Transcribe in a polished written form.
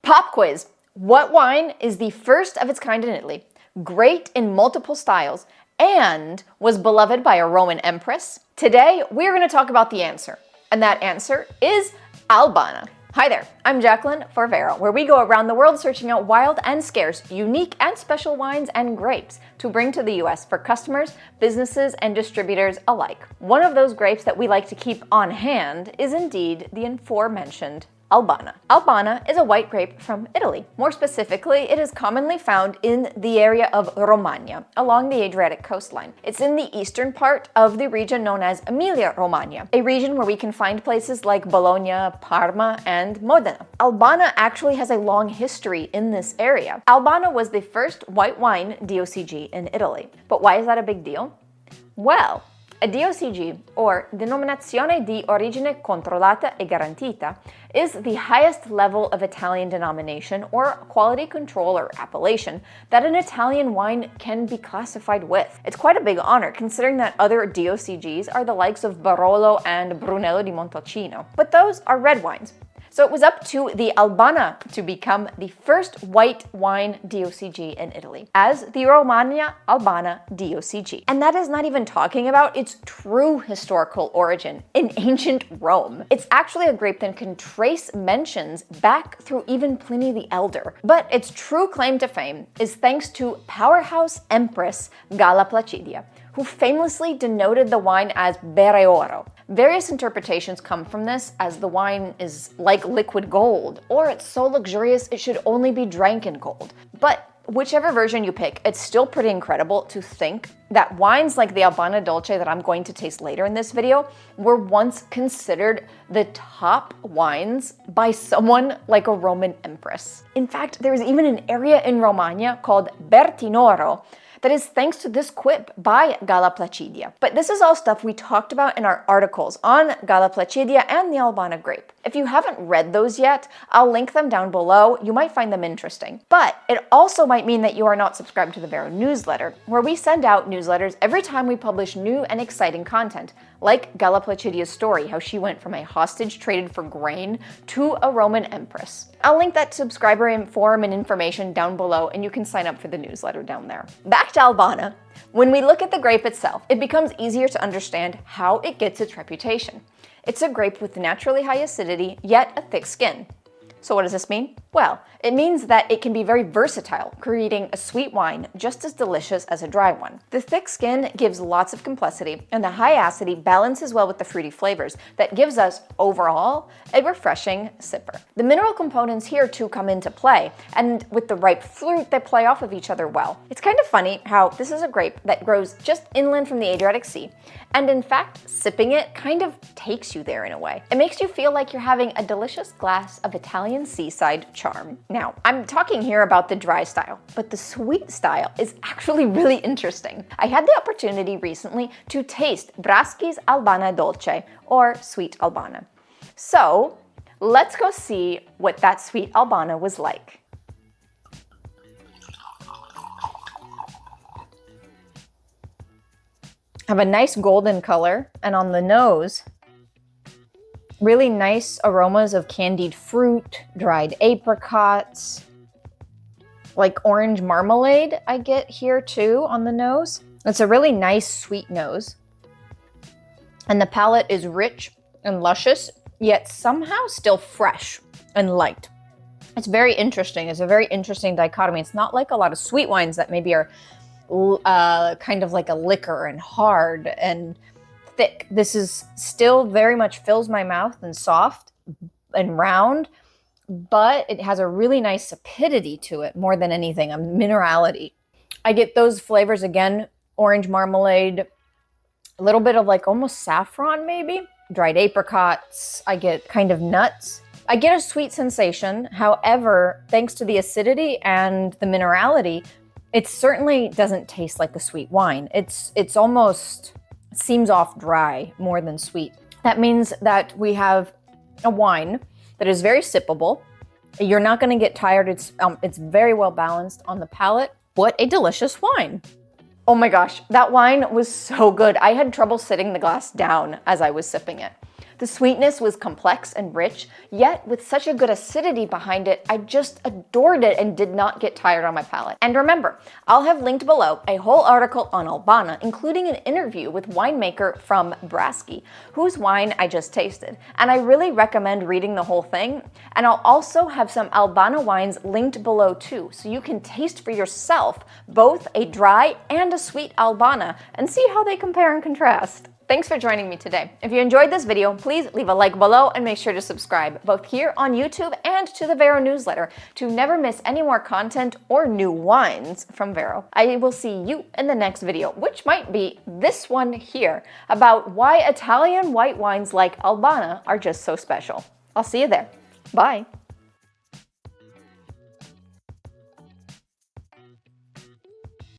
Pop quiz. What wine is the first of its kind in Italy, great in multiple styles, and was beloved by a Roman empress? Today, we're going to talk about the answer, and that answer is Albana. Hi there, I'm Jacqueline for Vero, where we go around the world searching out wild and scarce, unique and special wines and grapes to bring to the US for customers, businesses, and distributors alike. One of those grapes that we like to keep on hand is indeed the aforementioned Albana. Albana is a white grape from Italy. More specifically, it is commonly found in the area of Romagna, along the Adriatic coastline. It's in the eastern part of the region known as Emilia-Romagna, a region where we can find places like Bologna, Parma, and Modena. Albana actually has a long history in this area. Albana was the first white wine DOCG in Italy. But why is that a big deal? Well, a DOCG, or denominazione di origine controllata e garantita, is the highest level of Italian denomination or quality control or appellation that an Italian wine can be classified with. It's quite a big honor considering that other DOCGs are the likes of Barolo and Brunello di Montalcino, but those are red wines. So it was up to the Albana to become the first white wine DOCG in Italy, as the Romagna Albana DOCG. And that is not even talking about its true historical origin in ancient Rome. It's actually a grape that can trace mentions back through even Pliny the Elder. But its true claim to fame is thanks to powerhouse empress Galla Placidia, who famously denoted the wine as Oro. Various interpretations come from this, as the wine is like liquid gold, or it's so luxurious it should only be drank in gold. But whichever version you pick, it's still pretty incredible to think that wines like the Albana Dolce that I'm going to taste later in this video were once considered the top wines by someone like a Roman empress. In fact, there's even an area in Romagna called Bertinoro that is thanks to this quip by Galla Placidia. But this is all stuff we talked about in our articles on Galla Placidia and the Albana grape. If you haven't read those yet, I'll link them down below. You might find them interesting. But it also might mean that you are not subscribed to the Vero newsletter, where we send out newsletters every time we publish new and exciting content, like Galla Placidia's story, how she went from a hostage traded for grain to a Roman empress. I'll link that subscriber form and information down below, and you can sign up for the newsletter down there. Back to Albana. When we look at the grape itself, it becomes easier to understand how it gets its reputation. It's a grape with naturally high acidity, yet a thick skin. So what does this mean? Well, it means that it can be very versatile, creating a sweet wine just as delicious as a dry one. The thick skin gives lots of complexity, and the high acidity balances well with the fruity flavors that gives us, overall, a refreshing sipper. The mineral components here too come into play, and with the ripe fruit, they play off of each other well. It's kind of funny how this is a grape that grows just inland from the Adriatic Sea, and in fact, sipping it kind of takes you there in a way. It makes you feel like you're having a delicious glass of Italian seaside charm. Now, I'm talking here about the dry style, but the sweet style is actually really interesting. I had the opportunity recently to taste Braschi's Albana Dolce, or sweet Albana. So, let's go see what that sweet Albana was like. Have a nice golden color, and on the nose, really nice aromas of candied fruit, dried apricots, like orange marmalade I get here too on the nose. It's a really nice sweet nose. And the palate is rich and luscious, yet somehow still fresh and light. It's very interesting. It's a very interesting dichotomy. It's not like a lot of sweet wines that maybe are kind of like a liquor and hard and thick. This is still very much fills my mouth and soft and round, but it has a really nice sapidity to it more than anything, a minerality. I get those flavors again, orange marmalade, a little bit of like almost saffron maybe, dried apricots. I get kind of nuts. I get a sweet sensation. However, thanks to the acidity and the minerality, it certainly doesn't taste like a sweet wine. It's almost seems off dry more than sweet. That means that we have a wine that is very sippable. You're not going to get tired. It's very well balanced on the palate. What a delicious wine. Oh my gosh, that wine was so good. I had trouble sitting the glass down as I was sipping it. The sweetness was complex and rich, yet with such a good acidity behind it, I just adored it and did not get tired on my palate. And remember, I'll have linked below a whole article on Albana, including an interview with winemaker from Braschi, whose wine I just tasted. And I really recommend reading the whole thing. And I'll also have some Albana wines linked below too, so you can taste for yourself both a dry and a sweet Albana and see how they compare and contrast. Thanks for joining me today. If you enjoyed this video, please leave a like below and make sure to subscribe, both here on YouTube and to the Vero newsletter, to never miss any more content or new wines from Vero. I will see you in the next video, which might be this one here, about why Italian white wines like Albana are just so special. I'll see you there. Bye.